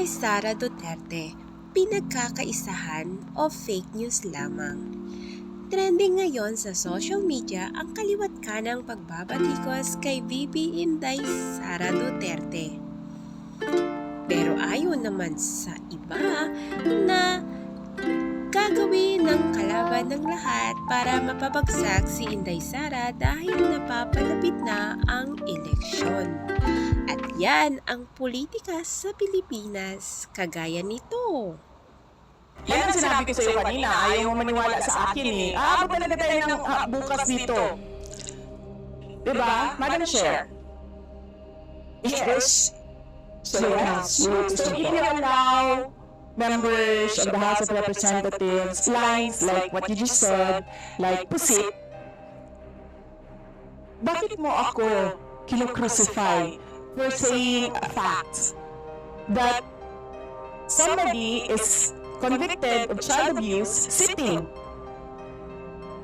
Inday Sara Duterte, pinagkakaisahan o fake news lamang? Trending ngayon sa social media ang kaliwat kanang pagbabatikos kay VP Inday Sara Duterte. Pero ayon naman sa iba na gagawin ng kalaban ng lahat para mapabagsak si Inday Sara dahil napapalapit na ang eleksyon. At yan ang politika sa Pilipinas, kagaya nito. Yan ang sinabi ko sa iyo kanina, ayaw mo maniwala sa akin eh. Aabot talaga tayo ng bukas dito. Diba? Madam Chair? Yes. So yes, so if you allow members of the House of Representatives lines like what you just said, like pusit, bakit mo ako kino-crucify for saying a fact that somebody is convicted of child abuse sitting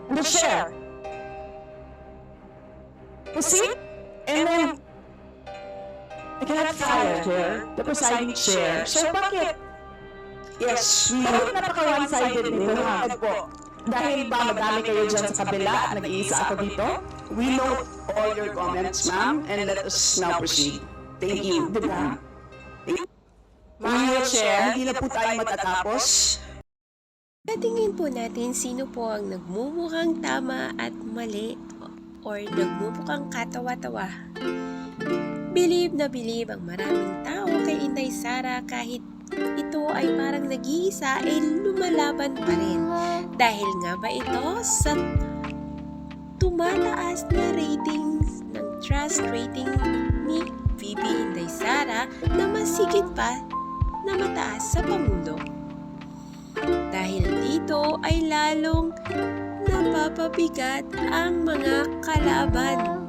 in the chair? Pusit? And then I cannot fire the presiding chair. So bakit? Yes, we Bakit napaka-one-sided nito ha? po. Dahil ba madami kayo dyan sa kabila at nag-iisa ako dito? We note all your comments, ma'am, and let us now proceed. Thank you. Diba? Ma'am Chair, hindi na po tayo matatapos. Patingin po natin sino po ang nagmumukhang tama at mali or nagmumukhang katawa-tawa. Bilib na bilib ang maraming tao kay Inday Sara kahit ito ay parang nag-iisa ay lumalaban pa rin. Dahil nga ba ito sa tumataas na ratings ng trust rating ni VP Inday Sara na masigit pa na mataas sa Pangulo. Dahil dito ay lalong napapabigat ang mga kalaban.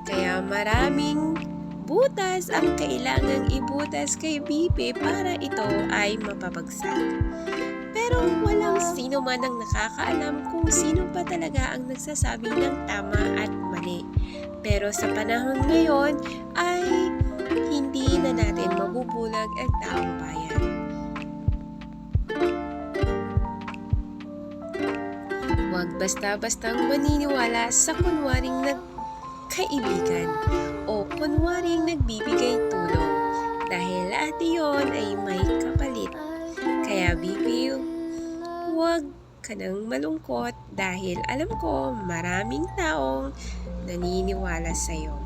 Kaya maraming butas ang kailangang ibutas kay VP para ito ay mapabagsak. Pero walang sino man ang nakakaalam kung sino pa talaga ang nagsasabi ng tama at mali. Pero sa panahon ngayon ay hindi na natin mabubulag ang taong bayan. Huwag basta-bastang maniniwala sa kunwaring nagkaibigan o kunwaring nagbibigay tulong dahil lahat iyon ay may kapalit. Kaya VP, huwag ka nang malungkot dahil alam ko maraming taong naniniwala sa'yo.